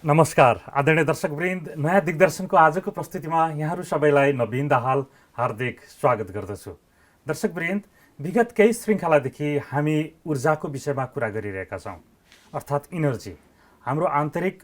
नमस्कार आदरणीय दर्शकवृन्द, नयाँ दिग्दर्शनको आजको प्रस्तुतिमा यहाँहरू सबैलाई नवीन दाहाल हार्दिक स्वागत गर्दछु। दर्शकवृन्द, विगत केही श्रृङ्खलादेखि हामी ऊर्जाको विषयमा कुरा गरिरहेका छौँ, अर्थात् इनर्जी, हाम्रो आन्तरिक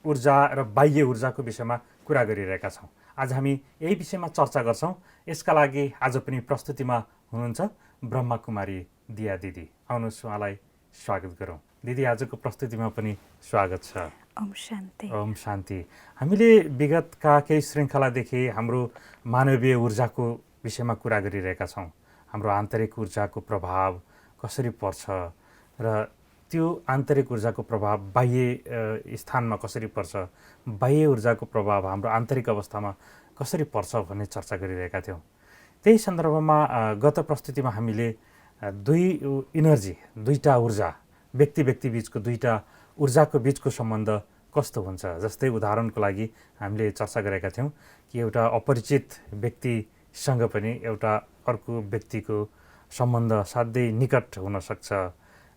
ऊर्जा र बाह्य ऊर्जाको विषयमा कुरा गरिरहेका छौँ। आज हामी यही विषयमा चर्चा गर्छौँ। यसका लागि आज पनि प्रस्तुतिमा हुनुहुन्छ ब्रह्मा कुमारी दिया दिदी। आउनुहोस् उहाँलाई स्वागत गरौँ। दिदी, आजको प्रस्तुतिमा पनि स्वागत छ। ओम शान्ति। ओम शान्ति। हामीले विगतका केही श्रृङ्खलादेखि हाम्रो मानवीय ऊर्जाको विषयमा कुरा गरिरहेका छौँ। हाम्रो आन्तरिक ऊर्जाको प्रभाव कसरी पर्छ र त्यो आन्तरिक ऊर्जाको प्रभाव बाह्य स्थानमा कसरी पर्छ, बाह्य ऊर्जाको प्रभाव हाम्रो आन्तरिक अवस्थामा कसरी पर्छ भन्ने चर्चा गरिरहेका थियौँ। त्यही सन्दर्भमा गत प्रस्तुतिमा हामीले दुईटा ऊर्जा, व्यक्ति बीचको दुईटा ऊर्जाको बीचको सम्बन्ध कस्तो हुन्छ, जस्तै उदाहरणको लागि हामीले चर्चा गरेका थियौँ कि एउटा अपरिचित व्यक्तिसँग पनि एउटा अर्को व्यक्तिको सम्बन्ध साध्यै निकट हुनसक्छ।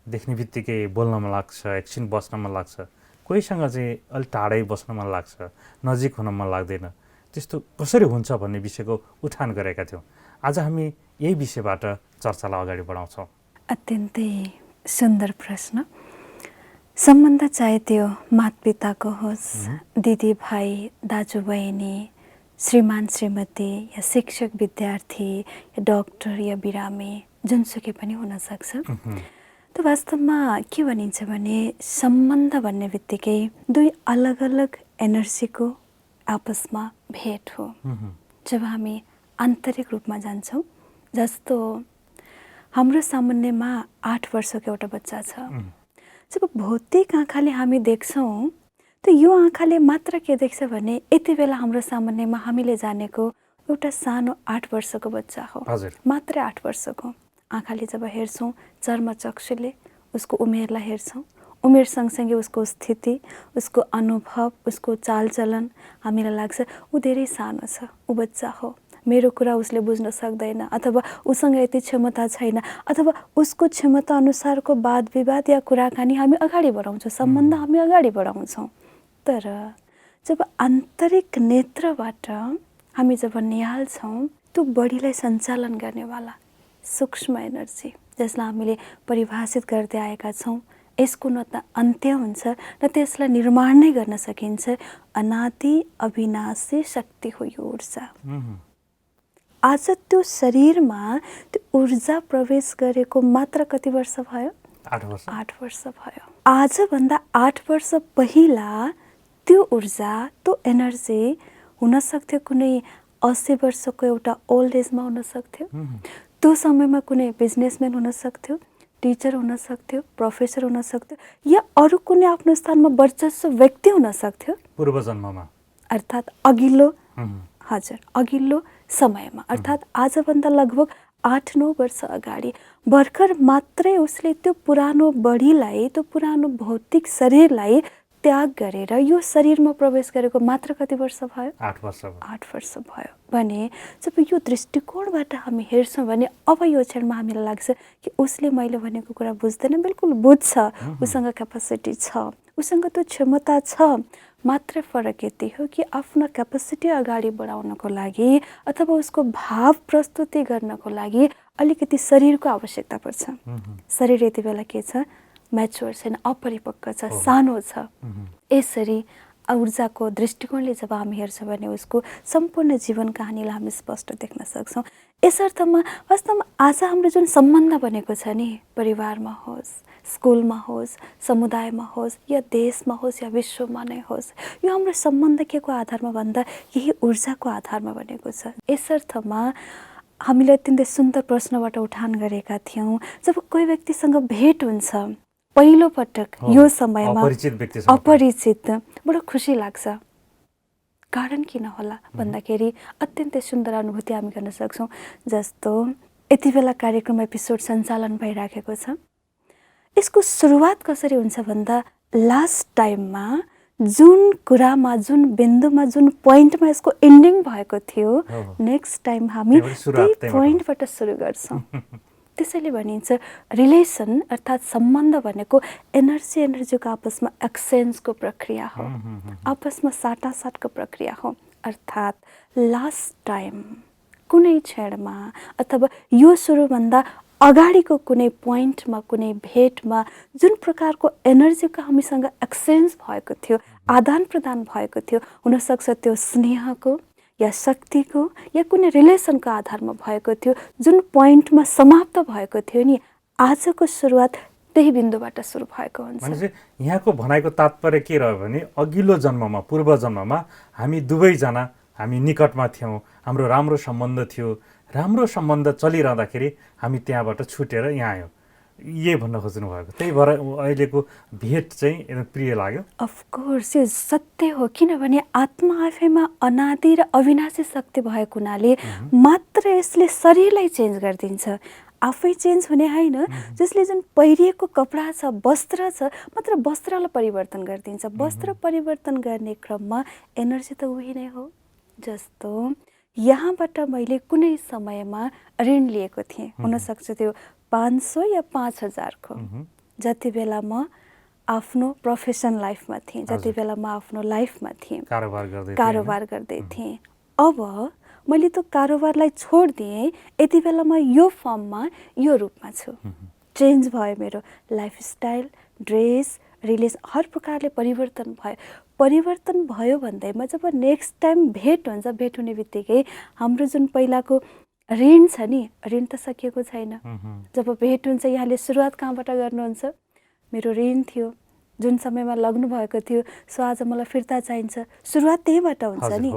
देख्ने बित्तिकै बोल्न मन लाग्छ, एकछिन बस्न मन लाग्छ, कोहीसँग चाहिँ अलिक टाढै बस्न मन लाग्छ, नजिक हुन मन लाग्दैन। त्यस्तो कसरी हुन्छ भन्ने विषयको उठान गरेका थियौँ। आज हामी यही विषयबाट चर्चालाई अगाडि बढाउँछौँ। अत्यन्तै सुन्दर प्रश्न। सम्बन्ध चाहे त्यो मातपिताको होस्, दिदी भाइ, दाजु बहिनी, श्रीमान श्रीमती, या शिक्षक विद्यार्थी, या डाक्टर या बिरामी, जुनसुकै पनि हुनसक्छ। त वास्तवमा के भनिन्छ भने सम्बन्ध भन्ने बित्तिकै दुई अलग अलग एनर्जीको आपसमा भेट हो। जब हामी आन्तरिक रूपमा जान्छौँ, जस्तो हाम्रो सामान्यमा 8 वर्षको एउटा बच्चा छ। जब भौतिक आँखाले हामी देख्छौँ, त यो आँखाले मात्र के देख्छ भने यति बेला हाम्रो सामान्यमा हामीले जानेको एउटा सानो 8 वर्षको बच्चा हो, मात्रै 8 वर्षको। आँखाले जब हेर्छौँ, चर्मचक्षुले उसको उमेरलाई हेर्छौँ, उमेर सँगसँगै उसको स्थिति, उसको अनुभव, उसको चालचलन, हामीलाई लाग्छ ऊ धेरै सानो छ, ऊ बच्चा हो, मेरो कुरा उसले बुझ्न सक्दैन, अथवा उसँग यति क्षमता छैन, अथवा उसको क्षमता अनुसारको वाद विवाद या कुराकानी हामी अगाडि बढाउँछौँ, सम्बन्ध हामी अगाडि बढाउँछौँ। तर जब आन्तरिक नेत्रबाट हामी जब निहाल्छौँ, त्यो बडीलाई सञ्चालन गर्नेवाला सूक्ष्म एनर्जी, जसलाई हामीले परिभाषित गर्दै आएका छौँ, यसको न त अन्त्य हुन्छ न त्यसलाई निर्माण नै गर्न सकिन्छ। अनादि अविनाशी शक्ति हो यो ऊर्जा। आज त्यो शरीरमा त्यो ऊर्जा प्रवेश गरेको मात्र कति वर्ष भयो? 8 वर्ष भयो। आजभन्दा 8 वर्ष पहिला त्यो ऊर्जा, त्यो एनर्जी हुनसक्थ्यो कुनै 80 वर्षको एउटा ओल्ड एजमा हुनसक्थ्यो। त्यो समयमा कुनै बिजनेसम्यान हुनसक्थ्यो, टिचर हुनसक्थ्यो, प्रोफेसर हुनसक्थ्यो, या अरू कुनै आफ्नो स्थानमा वर्चस्व व्यक्ति हुनसक्थ्यो पूर्वजन्ममा, अर्थात् अघिल्लो अघिल्लो समयमा, अर्थात् आजभन्दा लगभग 8-9 वर्ष अगाडि भर्खर मात्रै उसले त्यो पुरानो बडीलाई, त्यो पुरानो भौतिक शरीरलाई त्याग गरेर यो शरीरमा प्रवेश गरेको मात्र कति वर्ष भयो? 8 वर्ष। 8 वर्ष भयो भने जब यो दृष्टिकोणबाट हामी हेर्छौँ भने अब यो क्षणमा हामीलाई लाग्छ कि उसले मैले भनेको कुरा बुझ्दैन, बिल्कुल बुझ्छ, उसँग क्यापासिटी छ, उसँग त्यो क्षमता छ। मात्र फरक यति हो कि आफ्नो क्यापासिटी अगाडि बढाउनको लागि अथवा उसको भाव प्रस्तुति गर्नको लागि अलिकति शरीरको आवश्यकता पर्छ। शरीर यति बेला के छ? म्याच्योर छैन, अपरिपक्व छ, सानो छ। यसरी ऊर्जाको दृष्टिकोणले जब हामी हेर्छौँ भने उसको सम्पूर्ण जीवन कहानीलाई हामी स्पष्ट देख्न सक्छौँ। यस अर्थमा वास्तवमा आज हाम्रो जुन सम्बन्ध बनेको छ नि, परिवारमा होस्, स्कुलमा होस्, समुदायमा होस्, या देशमा होस्, या विश्वमा नै होस्, यो हाम्रो सम्बन्ध के को आधारमा भन्दा यही ऊर्जाको आधारमा बनेको छ। यस अर्थमा हामीले अत्यन्तै सुन्दर प्रश्नबाट उठान गरेका थियौँ। जब कोही व्यक्तिसँग भेट हुन्छ पहिलो पटक यो समयमा, अपरिचित, बडो खुसी लाग्छ। कारण किन होला भन्दाखेरि अत्यन्तै सुन्दर अनुभूति हामी गर्न सक्छौँ। जस्तो यति बेला कार्यक्रम एपिसोड सञ्चालन भइराखेको छ, यसको सुरुवात कसरी हुन्छ भन्दा लास्ट टाइममा जुन कुरामा, जुन बिन्दुमा, जुन पोइन्टमा यसको एन्डिङ भएको थियो, नेक्स्ट टाइम हामी त्यही पोइन्टबाट सुरु गर्छौँ। त्यसैले भनिन्छ रिलेसन अर्थात् सम्बन्ध भनेको एनर्जीको आपसमा एक्सचेन्जको प्रक्रिया हो, आपसमा साटासाटको प्रक्रिया हो। अर्थात् लास्ट टाइम कुनै क्षणमा अथवा यो सुरुभन्दा अगाडिको कुनै पोइन्टमा, कुनै भेटमा जुन प्रकारको एनर्जीको हामीसँग एक्सचेन्ज भएको थियो, आदान प्रदान भएको थियो, हुनसक्छ त्यो स्नेहको या शक्तिको या कुनै रिलेसनको आधारमा भएको थियो, जुन पोइन्टमा समाप्त भएको थियो नि, आजको सुरुवात त्यही बिन्दुबाट सुरु भएको हुन्छ। भनेपछि यहाँको भनाइको तात्पर्य के रह्यो भने अघिल्लो जन्ममा, पूर्व जन्ममा हामी दुवैजना हामी निकटमा थियौँ, हाम्रो राम्रो सम्बन्ध थियो, राम्रो सम्बन्ध चलिरहँदाखेरि हामी त्यहाँबाट छुटेर यहाँ आयौँ, ये भन्न खोज्नु भएको। त्यही भएर अहिलेको भेट चाहिँ एकदम प्रिय लाग्यो। अफकोर्स यो सत्य हो, किनभने आत्मा आफैमा अनादि र अविनाशी शक्ति भएको हुनाले मात्र यसले शरीरलाई चेन्ज गरिदिन्छ, आफै चेन्ज हुने होइन। जसले जुन पहिरिएको कपडा छ, वस्त्र छ, मात्र वस्त्रलाई परिवर्तन गरिदिन्छ। वस्त्र परिवर्तन गर्ने क्रममा एनर्जी त उही नै हो। जस्तो यहाँबाट मैले कुनै समयमा ऋण लिएको थिएँ, हुनसक्छ त्यो 500 या 5000 जति बेला म आफ्नो प्रोफेसन लाइफमा थिएँ, जति बेला म आफ्नो लाइफमा थिएँ, कारोबार गर्दै थिएँ। अब मैले त्यो कारोबारलाई छोडिदिएँ, यति बेला म यो फर्ममा, यो रूपमा छु। चेन्ज भयो मेरो लाइफस्टाइल, ड्रेस, रिलेसन, हर प्रकारले परिवर्तन भयो। परिवर्तन भयो भन्दैमा जब नेक्स्ट टाइम भेट हुन्छ, भेट हुने बित्तिकै हाम्रो जुन पहिलाको ऋण छ नि, ऋण त सकिएको छैन। जब भेट हुन्छ, यहाँले सुरुवात कहाँबाट गर्नुहुन्छ? मेरो ऋण थियो, जुन समयमा लग्नु भएको थियो, सो आज मलाई फिर्ता चाहिन्छ। सुरुवात त्यहीबाट हुन्छ नि।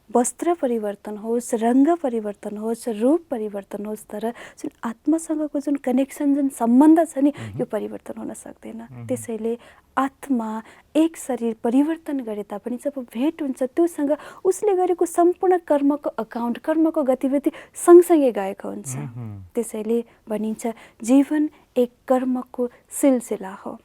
वस्त्र परिवर्तन होस्, रङ्ग परिवर्तन होस्, रूप परिवर्तन होस्, तर जुन आत्मासँगको जुन कनेक्सन, जुन सम्बन्ध छ नि, यो परिवर्तन हुन सक्दैन। त्यसैले आत्मा एक शरीर परिवर्तन गरे तापनि जब भेट हुन्छ, त्योसँग उसले गरेको सम्पूर्ण कर्मको अकाउन्ट, कर्मको गतिविधि सँगसँगै गएको हुन्छ। त्यसैले भनिन्छ जीवन एक कर्मको सिलसिला हो।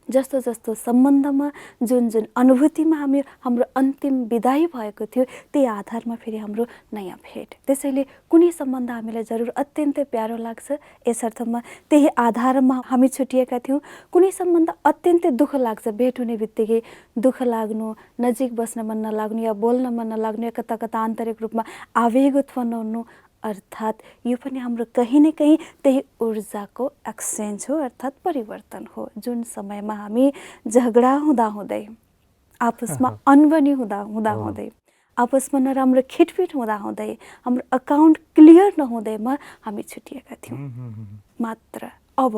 जस्तो जस्तो सम्बन्धमा, जुन जुन अनुभूतिमा हाम्रो अन्तिम विदाई भएको थियो, त्यही आधारमा फेरि हाम्रो नयाँ भेट। त्यसैले कुनै सम्बन्ध हामीलाई जरुर अत्यन्तै प्यारो लाग्छ, यसर्थमा त्यही आधारमा हामी छुटिएका थियौँ। कुनै सम्बन्ध अत्यन्तै दुःख लाग्छ, भेट हुने बित्तिकै दुःख लाग्नु, नजिक बस्न मन नलाग्नु या बोल्न मन नलाग्नु या कता कता आन्तरिक रूपमा आवेग उत्पन्न हुनु, अर्थात् यो पनि हाम्रो कहीँ न कहीँ त्यही ऊर्जाको एक्सचेन्ज हो, अर्थात् परिवर्तन हो। जुन समयमा हामी झगडा हुँदाहुँदै, आपसमा अनबनी हुँदाहुँदै, आपसमा नराम्रो खिटपिट हुँदाहुँदै, हाम्रो अकाउन्ट क्लियर नहुँदैमा हामी छुटिएका थियौँ। मात्र अब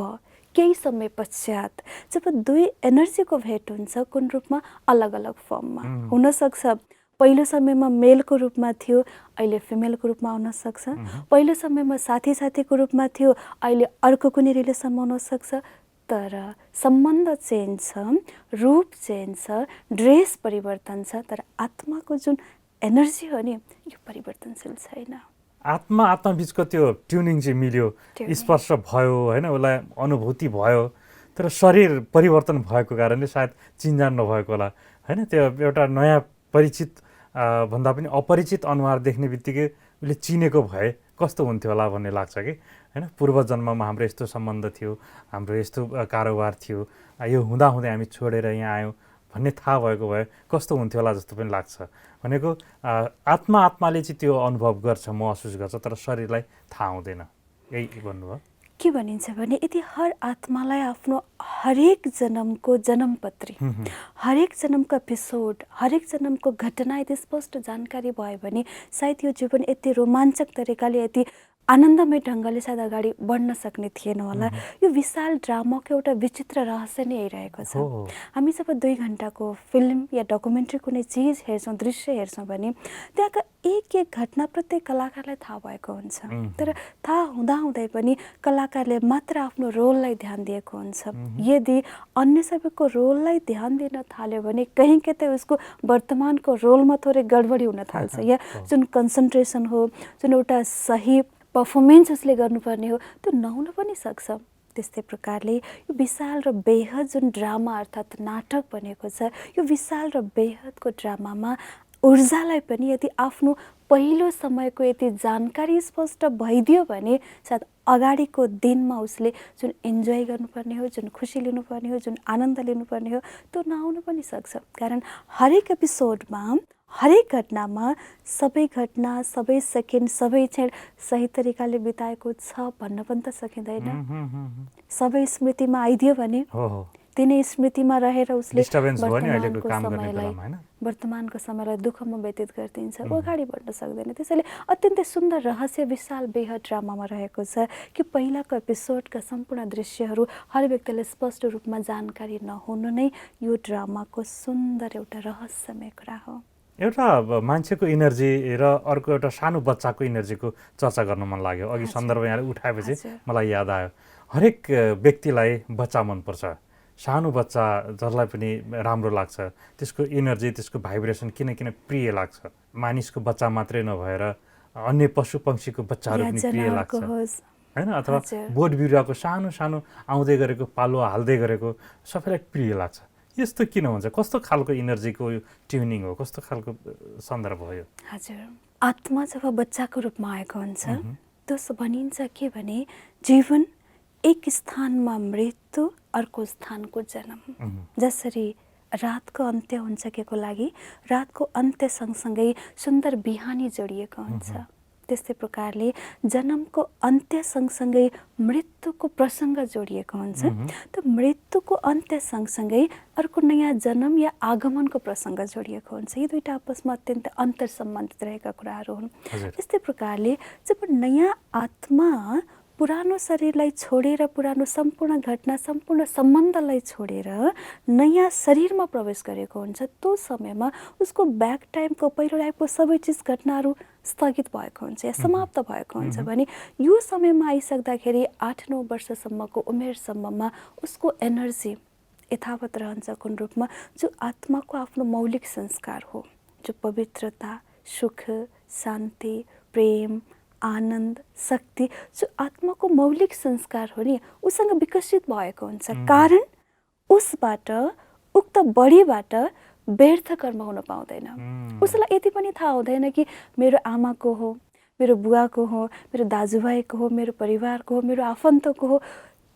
केही समय पश्चात जब दुई एनर्जीको भेट हुन्छ, कुन रूपमा? अलग अलग फर्ममा हुनसक्छ। पहिलो समयमा मेलको रूपमा थियो, अहिले फिमेलको रूपमा हुन सक्छ। पहिलो समयमा साथी साथीको रूपमा थियो, अहिले अर्को कुनै रिलेसनमा हुनसक्छ। तर सम्बन्ध चेन्ज छ, रूप चेन्ज छ, ड्रेस परिवर्तन छ, तर आत्माको जुन एनर्जी हो नि, यो परिवर्तनशील छैन। आत्मा बिचको त्यो ट्युनिङ चाहिँ मिल्यो, स्पर्श भयो होइन, उसलाई अनुभूति भयो, तर शरीर परिवर्तन भएको कारणले सायद चिन्जान नभएको होला होइन। त्यो एउटा नयाँ परिचित भन्दा पनि अपरिचित अनुहार देख्ने बित्तिकै उसले चिनेको भए कस्तो हुन्थ्यो होला भन्ने लाग्छ कि होइन। पूर्व जन्ममा हाम्रो यस्तो सम्बन्ध थियो, हाम्रो यस्तो कारोबार थियो, यो हुँदाहुँदै हामी छोडेर यहाँ आयौँ भन्ने थाहा भएको भए कस्तो हुन्थ्यो होला जस्तो पनि लाग्छ। भनेको आत्माले चाहिँ त्यो अनुभव गर्छ, महसुस गर्छ, तर शरीरलाई थाहा हुँदैन, यही भन्नुभयो। के भनिन्छ भने यदि हर आत्मालाई आफ्नो हरेक जन्मको जन्मपत्री, हरेक जन्मको एपिसोड, हरेक जन्मको घटना यदि स्पष्ट जानकारी भयो भने सायद यो जीवन यति रोमाञ्चक तरिकाले, यति आनन्दमय ढङ्गले सायद अगाडि बढ्न सक्ने थिएन होला। यो विशाल ड्रामाको एउटा विचित्र रहस्य नै आइरहेको छ। हामी जब 2 घन्टाको फिल्म या डकुमेन्ट्री कुनै चिज हेर्छौँ, दृश्य हेर्छौँ भने त्यहाँका एक एक घटना प्रत्येक कलाकारलाई थाहा भएको हुन्छ, तर थाहा हुँदाहुँदै पनि कलाकारले मात्र आफ्नो रोललाई ध्यान दिएको हुन्छ। यदि अन्य सबैको रोललाई ध्यान दिन थाल्यो भने कहीँ कतै उसको वर्तमानको रोलमा थोरै गडबडी हुन थाल्छ, या जुन कन्सन्ट्रेसन हो, जुन एउटा सही पर्फर्मेन्स उसले गर्नुपर्ने हो, त्यो नहुन पनि सक्छ। त्यस्तै प्रकारले यो विशाल र बेहद जुन ड्रामा अर्थात् नाटक बनेको छ, यो विशाल र बेहदको ड्रामामा ऊर्जालाई पनि यदि आफ्नो पहिलो समयको यति जानकारी स्पष्ट भइदियो भने सायद अगाडिको दिनमा उसले जुन इन्जोय गर्नुपर्ने हो, जुन खुसी लिनुपर्ने हो, जुन आनन्द लिनुपर्ने हो, त्यो नआउन पनि सक्छ। कारण हरेक एपिसोडमा, हरेक घटनामा सबै घटना, सबै सेकेन्ड, सबै क्षण सही तरिकाले बिताएको छ भन्न पनि त सकिँदैन। सबै स्मृतिमा आइदियो भने तिनै स्मृतिमा रहेर उसले वर्तमानको समयलाई दुःखमा व्यतीत गरिदिन्छ, ऊ अगाडि बढ्न सक्दैन। त्यसैले अत्यन्तै सुन्दर रहस्य विशाल बेहद ड्रामामा रहेको छ कि पहिलाको एपिसोडका सम्पूर्ण दृश्यहरू हर व्यक्तिलाई स्पष्ट रूपमा जानकारी नहुनु नै यो ड्रामाको सुन्दर एउटा रहस्यमय कुरा हो। एउटा मान्छेको इनर्जी र अर्को एउटा सानो बच्चाको इनर्जीको चर्चा गर्न मन लाग्यो। अघि सन्दर्भ यहाँले उठाएपछि मलाई याद आयो, हरेक व्यक्तिलाई बच्चा मनपर्छ। सानो बच्चा जसलाई पनि राम्रो लाग्छ, त्यसको इनर्जी, त्यसको भाइब्रेसन किन प्रिय लाग्छ। मानिसको बच्चा मात्रै नभएर अन्य पशु पक्षीको बच्चाहरू पनि प्रिय लाग्छ हैन, अथवा बोट बिरुवाको सानो सानो आउँदै गरेको, पालो हाल्दै गरेको सबैलाई प्रिय लाग्छ। यस्तो किन हुन्छ? कस्तो खालको इनर्जीको ट्युनिङ हो? कस्तो खालको सन्दर्भ हो यो? हजुर, आत्मा जब बच्चाको रूपमा आएको हुन्छ त्यसो भनिन्छ के भने जीवन एक स्थानमा मृत्यु, अर्को स्थानको जन्म। जसरी रातको अन्त्य हुन्छ के को लागि, रातको अन्त्य सँगसँगै सुन्दर बिहानी जोडिएको हुन्छ, त्यस्तै प्रकारले जन्मको अन्त्य सँगसँगै मृत्युको प्रसङ्ग जोडिएको हुन्छ। त मृत्युको अन्त्य सँगसँगै अर्को नयाँ जन्म या आगमनको प्रसङ्ग जोडिएको हुन्छ। यी दुईटा आपसमा अत्यन्त अन्तर सम्बन्धित रहेका कुराहरू हुन्। यस्तै प्रकारले जब नयाँ आत्मा पुरानो शरीरलाई छोडेर, पुरानो सम्पूर्ण घटना, सम्पूर्ण सम्बन्धलाई छोडेर नयाँ शरीरमा प्रवेश गरेको हुन्छ, त्यो समयमा उसको ब्याक टाइमको पहिलो लाइफको सबै चिज घटनाहरू स्थगित भएको हुन्छ या समाप्त भएको हुन्छ भने यो समयमा आइसक्दाखेरि 8-9 वर्षसम्मको उमेरसम्ममा उसको एनर्जी यथावत रहन्छ। कुन रूपमा? जो आत्माको आफ्नो मौलिक संस्कार हो, जो पवित्रता, सुख, शान्ति, प्रेम, आनन्द, शक्ति, जो आत्माको मौलिक संस्कार हो नि, उसँग विकसित भएको हुन्छ। कारण उसबाट, उक्त बढीबाट व्यर्थ कर्म हुन पाउँदैन। उसलाई यति पनि थाहा हुँदैन कि मेरो आमाको हो, मेरो बुवाको हो, मेरो दाजुभाइको हो, मेरो परिवारको हो, मेरो आफन्तको हो।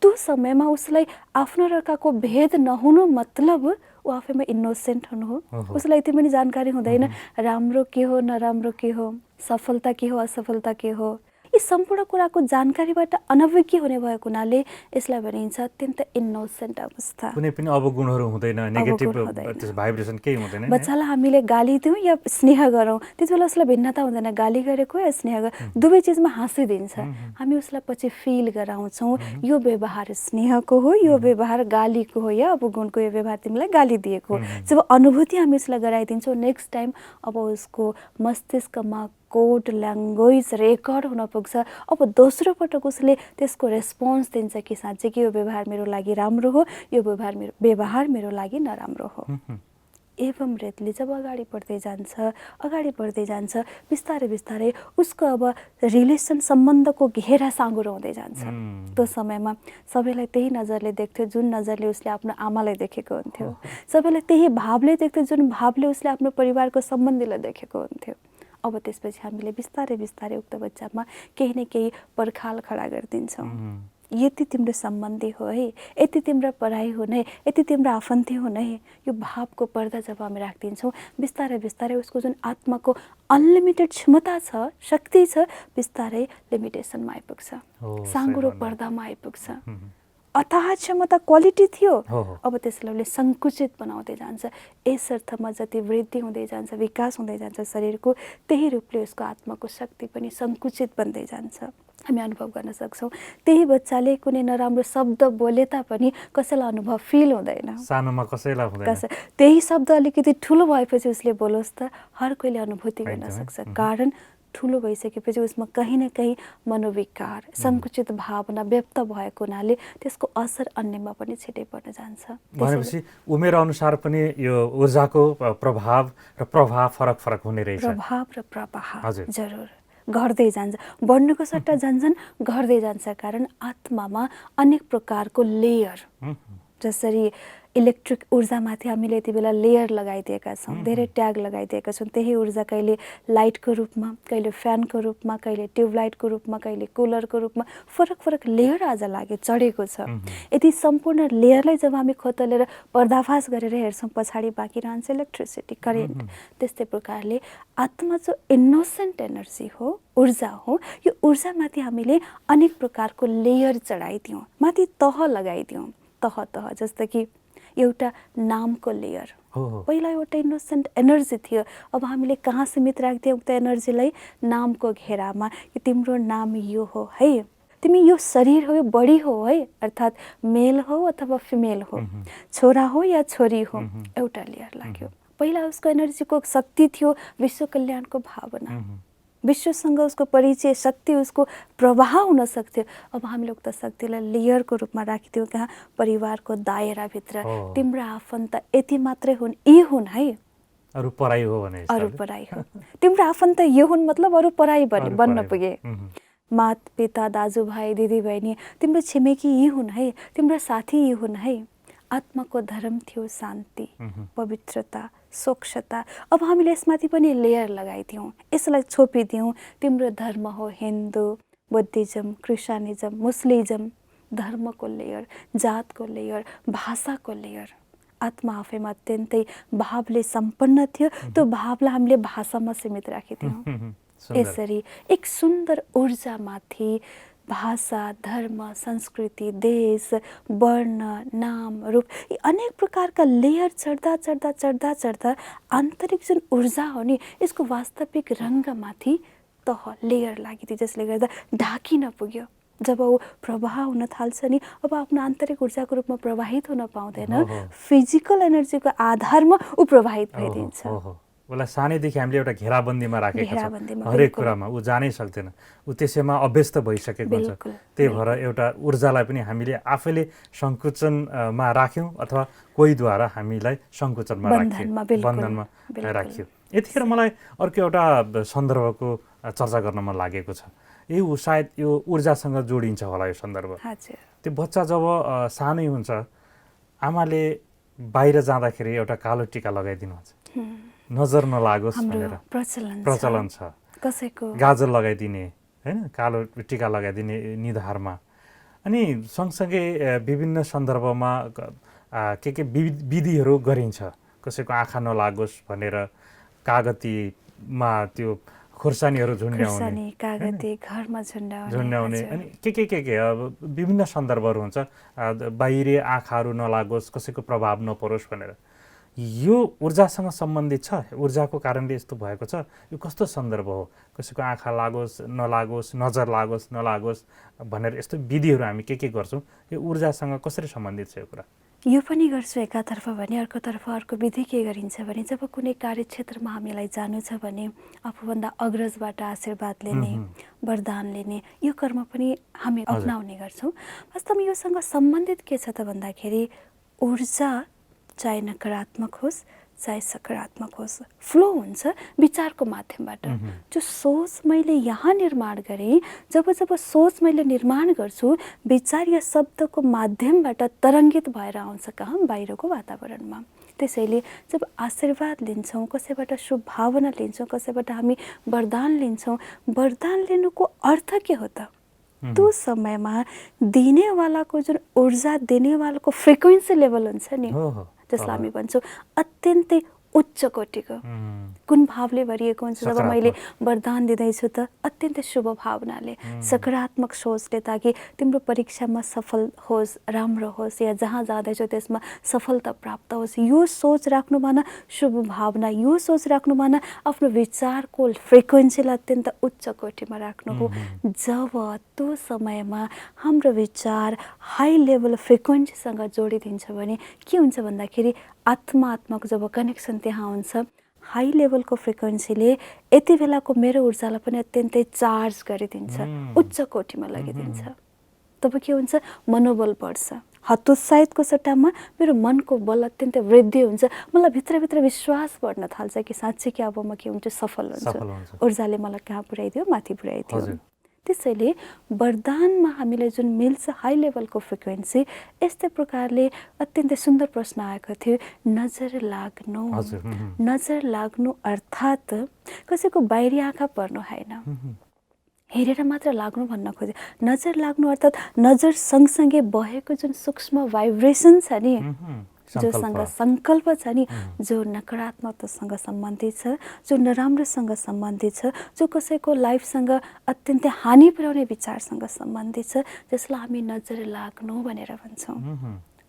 त्यो समयमा उसलाई आफ्नो रकाको भेद नहुनु मतलब ऊ आफैमा इनोसेन्ट हुनु हो। उसलाई यति पनि जानकारी हुँदैन राम्रो के हो, नराम्रो के हो, सफलता के हो, असफलता के हो। यी सम्पूर्ण कुराको जानकारीबाट अनभिज्ञ हुने भएको हुनाले यसलाई भनिन्छ अत्यन्त इनोसेन्ट अवस्था। कुनै पनि अवगुणहरू हुँदैन, नेगेटिभ भाइब्रेसन केही हुँदैन। बच्चालाई हामीले गाली दिउँ या स्नेह गरौँ, त्यति बेला उसलाई भिन्नता हुँदैन, गाली गरेको या स्नेह दुवै चिजमा हाँसिदिन्छ। हामी उसलाई पछि फिल गराउँछौँ यो व्यवहार स्नेहको हो, यो व्यवहार गालीको हो या अवगुणको, यो व्यवहार तिमीलाई गाली दिएको हो। जब अनुभूति हामी उसलाई गराइदिन्छौँ, नेक्स्ट टाइम अब उसको मस्तिष्कमा कोड, ल्याङ्ग्वेज रेकर्ड हुन पुग्छ। अब दोस्रो पटक उसले त्यसको रेस्पोन्स दिन्छ कि साँच्चै कि यो व्यवहार मेरो लागि राम्रो हो, यो व्यवहार मेरो लागि नराम्रो हो। एवं रीतिले जब अगाडि बढ्दै जान्छ बिस्तारै बिस्तारै उसको अब रिलेसन सम्बन्धको घेरा साँगुरो हुँदै जान्छ। त्यो समयमा सबैलाई त्यही नजरले देख्थ्यो जुन नजरले उसले आफ्नो आमालाई देखेको हुन्थ्यो, सबैलाई त्यही भावले देख्थ्यो जुन भावले उसले आफ्नो परिवारको सम्बन्धीलाई देखेको हुन्थ्यो। अब त्यसपछि हामीले बिस्तारै बिस्तारै उक्त बच्चामा केही न केही पर्खाल खडा गरिदिन्छौँ। यति तिम्रो सम्बन्धी हो है, यति तिम्रो पढाइ हुने, यति तिम्रो आफन्ती हुने, यो भावको पर्दा जब हामी राखिदिन्छौँ बिस्तारै बिस्तारै उसको जुन आत्माको अनलिमिटेड क्षमता छ, शक्ति छ, बिस्तारै लिमिटेसनमा आइपुग्छ, साँगुरो पर्दामा आइपुग्छ। अथाह क्षमता क्वालिटी थियो, अब त्यसलाई उसले सङ्कुचित बनाउँदै जान्छ। यस अर्थमा जति वृद्धि हुँदै जान्छ, विकास हुँदै जान्छ शरीरको, त्यही रूपले उसको आत्माको शक्ति पनि सङ्कुचित बन्दै जान्छ। हामी अनुभव गर्न सक्छौँ त्यही बच्चाले कुनै नराम्रो शब्द बोले तापनि कसैलाई अनुभव फिल हुँदैन, सानोमा कसैलाई हुँदैन। त्यही शब्द अलिकति ठुलो भएपछि उसले बोलोस् त हर कोहीले अनुभूति गर्न सक्छ। कारण ठुलो भइसकेपछि उसमा कहीँ न कहीँ मनोविकार, सङ्कुचित भावना व्यक्त भएको हुनाले त्यसको असर अन्यमा पनि छिटै पर्न जान्छ। भनेपछि उमेर अनुसार पनि यो ऊर्जाको प्रभाव र प्रभाव फरक फरक हुने रहेछ। प्रभाव र प्रभाव जरुर घट्दै जान्छ, बढ्नुको सट्टा झन्झन घट्दै जान्छ। कारण आत्मामा अनेक प्रकारको लेयर, जसरी इलेक्ट्रिक ऊर्जामाथि हामीले यति बेला लेयर लगाइदिएका छौँ, धेरै ट्याग लगाइदिएका छौँ। त्यही ऊर्जा कहिले लाइटको रूपमा, कहिले फ्यानको रूपमा, कहिले ट्युबलाइटको रूपमा, कहिले कुलरको रूपमा फरक फरक लेयर आज लागि चढेको छ। यदि सम्पूर्ण लेयरलाई जब हामी खोतलेर पर्दाफास गरेर हेर्छौँ, पछाडि बाँकी रहन्छ इलेक्ट्रिसिटी, करेन्ट। त्यस्तै प्रकारले आत्मा जो इनोसेन्ट एनर्जी हो, ऊर्जा हो, यो ऊर्जामाथि हामीले अनेक प्रकारको लेयर चढाइदियौँ, माथि तह लगाइदियौँ। तह तह जस्तो कि एउटा नामको लेयर। पहिला एउटा इनोसेन्ट एनर्जी थियो, अब हामीले कहाँ सीमित राख्दियौँ उक्त एनर्जीलाई? नामको घेरामा, कि तिम्रो नाम यो हो है, तिमी यो शरीर हो, यो बडी हो है, अर्थात् मेल हो अथवा फिमेल हो, छोरा हो या छोरी हो, एउटा लेयर लाग्यो। पहिला उसको एनर्जीको शक्ति थियो विश्व कल्याणको भावना, विश्वसँग उसको परिचय, शक्ति, उसको प्रवाह हुन सक्थ्यो। अब हामीले उक्त शक्तिलाई लेयरको रूपमा राखिदियौँ कहाँ? परिवारको दायराभित्र। तिम्रो आफन्त यति मात्रै हुन्, यी हुन् है, अरू पराई हो भने अरू पराई हो। तिम्रो आफन्त यो हुन् मतलब अरू पराई बन्न पुगे। मात पिता, दाजुभाइ, दिदीबहिनी, तिम्रो छिमेकी यी हुन् है, तिम्रो साथी यी हुन् है। आत्माको धर्म थियो शान्ति, पवित्रता, स्वच्छता। अब हामीले यसमाथि पनि लेयर लगाइदियौँ, यसलाई छोपिदियौँ। तिम्रो धर्म हो हिन्दू, बुद्धिज्म, क्रिस्चियनिज्म, मुस्लिम, धर्मको लेयर, जातको लेयर, भाषाको लेयर। आत्मा आफैमा अत्यन्तै भावले सम्पन्न थियो, त्यो भावलाई हामीले भाषामा सीमित राखिदियौँ। यसरी एक सुन्दर ऊर्जामाथि भाषा, धर्म, संस्कृति, देश, वर्ण, नाम, रूप, यी अनेक प्रकारका लेयर चढ्दा चढ्दा चढ्दा चढ्दा आन्तरिक जुन ऊर्जा हो नि, यसको वास्तविक रङ्गमाथि तह लेयर लागिदियो, जसले गर्दा ढाकिन पुग्यो। जब ऊ प्रवाह हुन थाल्छ नि, अब आफ्नो आन्तरिक ऊर्जाको रूपमा प्रवाहित हुन पाउँदैन, फिजिकल एनर्जीको आधारमा ऊ प्रवाहित भइदिन्छ। उसलाई सानैदेखि हामीले एउटा घेराबन्दीमा राखेका छौँ, हरेक कुरामा ऊ जानै सक्दैन, ऊ त्यसैमा अभ्यस्त भइसकेको हुन्छ। त्यही भएर एउटा ऊर्जालाई पनि हामीले आफैले सङ्कुचनमा राख्यौँ अथवा कोहीद्वारा हामीलाई सङ्कुचनमा राख्यौँ, बन्धनमा राख्यौँ। यतिखेर मलाई अर्को एउटा सन्दर्भको चर्चा गर्न मन लागेको छ। यो सायद यो ऊर्जासँग जोडिन्छ होला यो सन्दर्भ। त्यो बच्चा जब सानै हुन्छ, आमाले बाहिर जाँदाखेरि एउटा कालो टिका लगाइदिनुहुन्छ, नजर नलागोस् भनेर प्रचलन छ। कसैको गाजर लगाइदिने हैन, कालो टिका लगाइदिने निधारमा। अनि सँगसँगै विभिन्न सन्दर्भमा के विधिहरू गरिन्छ। कसैको आँखा नलागोस् भनेर कागतीमा त्यो खुर्सानीहरू झुन्ड्याउने, अनि के अब विभिन्न सन्दर्भहरू हुन्छ। बाहिरी आँखाहरू नलागोस्, कसैको प्रभाव नपरोस् भनेर। यो ऊर्जासँग सम्बन्धित छ? ऊर्जाको कारणले यस्तो भएको छ? यो कस्तो सन्दर्भ हो? कसैको आँखा लागोस् नलागोस्, नजर लागोस् नलागोस् भनेर यस्तो विधिहरू हामी के गर्छौँ? यो ऊर्जासँग कसरी सम्बन्धित छ यो कुरा? यो पनि गर्छु एकातर्फ भने, अर्कोतर्फ अर्को विधि के गरिन्छ भने, जब कुनै कार्यक्षेत्रमा हामीलाई जानु छ भने आफूभन्दा अग्रजबाट आशीर्वाद लिने, वरदान लिने, यो कर्म पनि हामी अपनाउने गर्छौँ। वास्तवमा योसँग सम्बन्धित के छ त भन्दाखेरि, ऊर्जा चाहे नकारात्मक होस् चाहे सकारात्मक होस्, फ्लो हुन्छ विचारको माध्यमबाट। जो सोच मैले यहाँ निर्माण गरेँ, जब जब सोच मैले निर्माण गर्छु, विचार या शब्दको माध्यमबाट तरङ्गित भएर आउँछ कहाँ? बाहिरको वातावरणमा। त्यसैले जब आशीर्वाद लिन्छौँ, कसैबाट शुभ भावना लिन्छौँ, कसैबाट हामी वरदान लिन्छौँ, वरदान लिनुको अर्थ के हो त? त्यो समयमा दिनेवालाको जुन ऊर्जा, दिनेवालाको फ्रिक्वेन्सी लेभल हुन्छ नि, जसलाई हामी भन्छौँ अत्यन्तै उच्च कोटिको, कुन भावले भरिएको हुन्छ। जब मैले वरदान दिँदैछु त अत्यन्तै शुभ भावनाले, सकारात्मक सोचले, ताकि तिम्रो परीक्षामा सफल होस्, राम्रो होस्, या जहाँ जाँदैछौ त्यसमा सफलता प्राप्त होस्, यो सोच राख्नु भन, शुभ भावना, यो सोच राख्नु भन, आफ्नो विचारको फ्रिक्वेन्सीलाई अत्यन्त उच्च कोटिमा राख्नु हो। जब त्यो समयमा हाम्रो विचार हाई लेभल फ्रिक्वेन्सीसँग जोडिदिन्छ भने के हुन्छ भन्दाखेरि, आत्माको जब कनेक्सन त्यहाँ हुन्छ, हाई लेभलको फ्रिक्वेन्सीले यति बेलाको मेरो ऊर्जालाई पनि अत्यन्तै चार्ज गरिदिन्छ, उच्च कोटिमा लगिदिन्छ। तब के हुन्छ? मनोबल बढ्छ। हतोत्साहितको सट्टामा मेरो मनको बल अत्यन्तै वृद्धि हुन्छ। मलाई भित्रभित्र विश्वास बढ्न थाल्छ कि साँच्चै कि अब म के हुन्छ? सफल हुन्छ। ऊर्जाले मलाई कहाँ पुर्याइदियो? माथि पुर्याइदियो। त्यसैले वरदानमा हामीले जुन मिल्छ हाई लेभलको फ्रिक्वेन्सी, यस्तै प्रकारले अत्यन्तै सुन्दर प्रश्न आएको थियो, नजर लाग्नु। नजर लाग्नु अर्थात् कसैको बाहिरी आँखा पर्नु होइन, हेरेर मात्र लाग्नु भन्न खोजे। नजर लाग्नु अर्थात् नजर सँगसँगै बहेको जुन सूक्ष्म भाइब्रेसन छ नि, जोसँग सङ्कल्प छ नि, जो नकारात्मकतासँग सम्बन्धित छ, जो नराम्रोसँग सम्बन्धित छ, जो कसैको लाइफसँग अत्यन्तै हानि पुर्याउने विचारसँग सम्बन्धित छ, जसलाई हामी नजर लाग्नु भनेर भन्छौँ।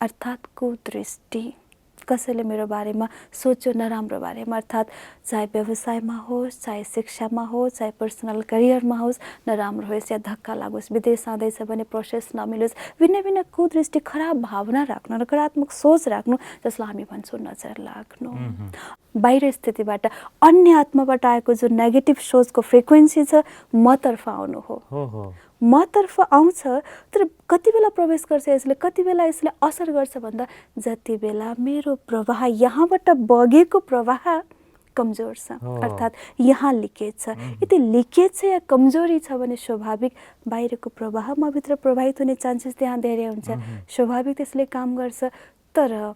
अर्थात् कुदृष्टि, कसैले मेरो बारेमा सोच्यो नराम्रो बारेमा, अर्थात् चाहे व्यवसायमा होस्, चाहे शिक्षामा होस्, चाहे पर्सनल करियरमा होस्, नराम्रो होस् या धक्का लागोस्, विदेश जाँदैछ भने प्रोसेस नमिलोस्, भिन्न भिन्न कुदृष्टि, खराब भावना राख्नु, नकारात्मक सोच राख्नु, जसलाई हामी भन्छौँ नजर लाग्नु। बाहिर स्थितिबाट, अन्य आत्माबाट आएको जो नेगेटिभ सोचको फ्रिक्वेन्सी छ, मतर्फ आउनु हो। मतर्फ आउँछ, तर कति बेला प्रवेश गर्छ यसले, कति बेला यसले असर गर्छ भन्दा जति बेला मेरो प्रवाह, यहाँबाट बगेको प्रवाह कमजोर छ, अर्थात् यहाँ लिकेज छ। यदि लिकेज छ या कमजोरी छ भने स्वाभाविक बाहिरको प्रवाह मभित्र प्रभावित हुने चान्सेस त्यहाँ धेरै हुन्छ, स्वाभाविक त्यसले काम गर्छ। तर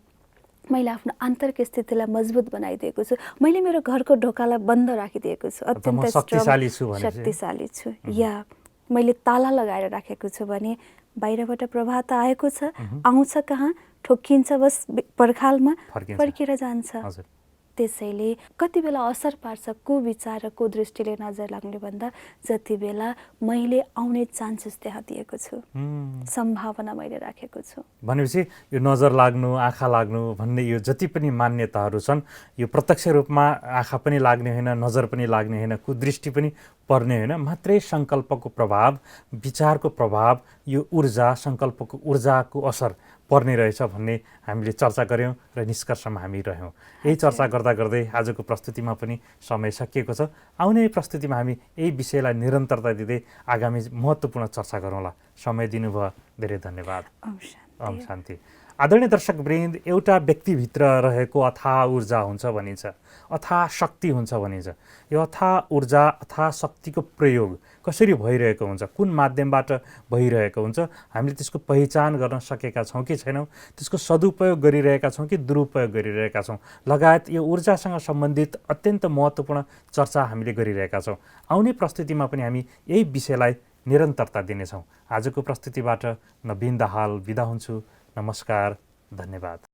मैले आफ्नो आन्तरिक स्थितिलाई मजबुत बनाइदिएको छु, मैले मेरो घरको ढोकालाई बन्द राखिदिएको छु, अत्यन्त शक्तिशाली छु, या मैले ताला लगाएर राखेको छु भने बाहिरबाट प्रवाह त आएको छ, आउँछ कहाँ, ठोक्किन्छ बस पर्खालमा, फर्केर जान्छ। त्यसैले कति बेला असर पार्छ कुविचार र कुदृष्टिले नजर लाग्ने भन्दा जति बेला मैले आउने चान्सेस त्यहाँ दिएको छु, सम्भावना मैले राखेको छु। भनेपछि यो नजर लाग्नु, आँखा लाग्नु भन्ने यो जति पनि मान्यताहरू छन्, यो प्रत्यक्ष रूपमा आँखा पनि लाग्ने होइन, नजर पनि लाग्ने होइन, कुदृष्टि पनि पर्ने होइन, मात्रै सङ्कल्पको प्रभाव, विचारको प्रभाव, यो ऊर्जा, सङ्कल्पको ऊर्जाको असर पर्ने रहेछ भन्ने हामीले चर्चा गऱ्यौँ र निष्कर्षमा हामी रह्यौँ। यही चर्चा गर्दा गर्दै आजको प्रस्तुतिमा पनि समय सकिएको छ। आउने प्रस्तुतिमा हामी यही विषयलाई निरन्तरता दिँदै आगामी महत्त्वपूर्ण चर्चा गरौँला। समय दिनुभयो, धेरै धन्यवाद। ओम शान्ति। आदरणीय दर्शकवृन्द, एउटा व्यक्तिभित्र रहेको अथाह ऊर्जा हुन्छ भनिन्छ, अथाह शक्ति हुन्छ भनिन्छ। यो अथाह ऊर्जा, अथाह शक्तिको प्रयोग कसरी भइरहेको हुन्छ, कुन माध्यमबाट भइरहेको हुन्छ, हामीले त्यसको पहिचान गर्न सकेका छौँ कि छैनौँ, त्यसको सदुपयोग गरिरहेका छौँ कि दुरुपयोग गरिरहेका छौँ, लगायत यो ऊर्जासँग सम्बन्धित अत्यन्त महत्त्वपूर्ण चर्चा हामीले गरिरहेका छौँ। आउने प्रस्तुतिमा पनि हामी यही विषयलाई निरन्तरता दिनेछौँ। आजको प्रस्तुतिबाट नवीन दाहाल बिदा हुन्छु। नमस्कार, धन्यवाद।